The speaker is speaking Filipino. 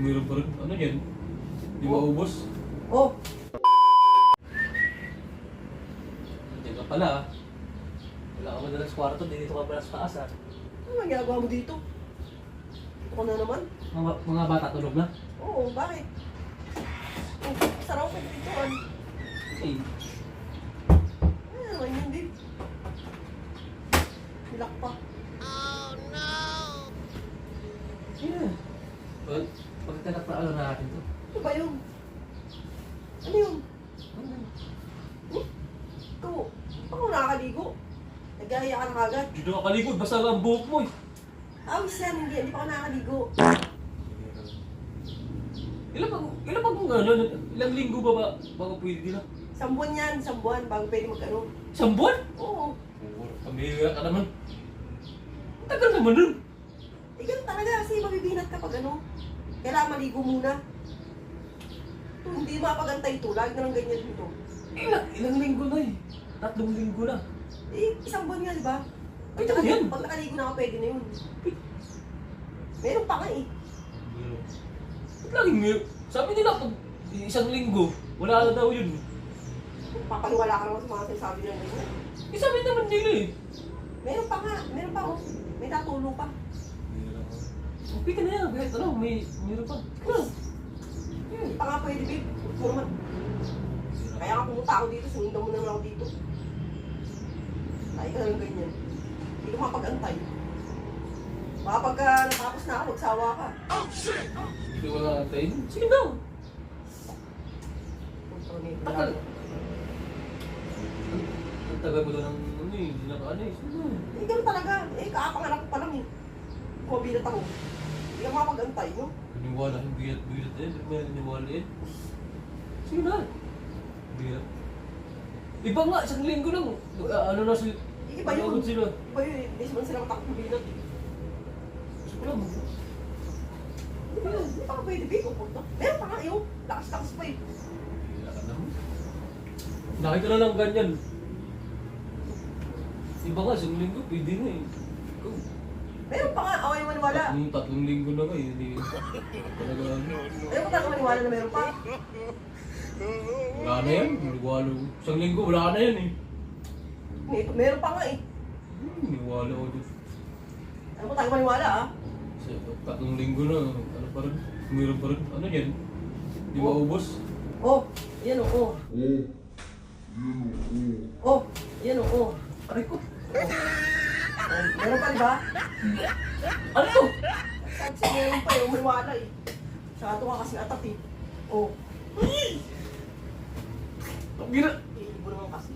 Meron pa rin. Ano yan? Di ba ubos? Oh, Diyan ka pala ah. Wala ka madalas sa kwarto, dito ka pala sa taas ah. ano ang ginagawa mo dito? Dito ka na naman? Mga bata tulog na? Oo, bakit? Oh, saraw ko dito. Eh, Ano naman yun, babe? Hilak pa. yeah. Pagkakalat pa alam natin to. Ano ba yun? Ano yun? Ano? Ito, ako nakakaligo. Nag-aaya ka na kagad. Dito ka kalikod, basta ang buhok mo eh. Awis yan, hindi pa ako nakakaligo. Ilang linggo ba bago pwede na? Isang buwan yan, isang buwan, bago pwede mag-ano. Isang buwan? Oo. Pamilya ka naman. Ang tagal naman nun. Eh, ganun talaga kasi mabibinat ka pag ano. Kailangan maligo muna. Ito, hindi mapagantay ito. Lagi na lang ganyan dito. Ilang linggo na eh. 3 linggo na. Eh, isang buwan nga, di ba? Ay, ito yan. Pag nakaligo na ka, pwede na yun. Meron pa nga eh. Ba't laging meron? Sabi nila pag isang linggo, wala na daw yun. Papaliwala ka naman sa mga sinasabi niya ngayon. Eh sabi naman nila eh. Meron pa nga, meron pa oh. May natulong pa. Okay ka na yan, kahit ano, meron pa. Ano? Hindi pa nga pwede, babe. Ito naman. Kaya nga pumunta ako dito, sumundan mo naman ako dito. Tayo ka lang ganyan. Hindi ka mapag-antay. Baka pagka natapos na ako, magsawa ka. Hindi ko na antayin. Sige daw. Tagal. Ang tagal mo daw ng ano eh, hindi naka ano eh. Sige na. Eh, ganun talaga. Eh, kakapanganak ko pa lang eh. Kumabilat ako. Hindi ka mapag-antay, no? Naniwala, yung bilat eh. Hindi mo naniwala eh. Sige na. Bilat. Iba nga, isang linggo lang. Ano na sila. Iba yun. Pagod sila. Iba yun eh. Hindi naman sila matakot kumabilat. Gusto ko lang. Hindi pa ka pwede, babe. Upot na. Meron pa nga yun. Lakas-lakas pa eh. Bila ka naman. Nakita na lang ganyan. Iba nga, isang linggo, pwede na eh. Ikaw. Meron pa nga. Ako yung maniwala. 3 linggo na nga eh. Hindi talaga ano. Ayaw ko talaga maniwala na meron pa. Wala na yan. Maniwala. Isang linggo, wala na yan eh. Meron pa nga eh. Maniwala ko dyan. Ayaw ko talaga maniwala ah. Kasi 3 linggo na, ano pa rin, meron pa rin. Ano yan? Di ba ubos? Oh, yan o. Oh. Oh, yan o. Oh. Aray ko. Oh, meron pa diba? Ano to? Kasi meron pa eh. Maniwala eh. Saka ka kasing atat eh. Oh. Ang gina... Iibo naman kasi.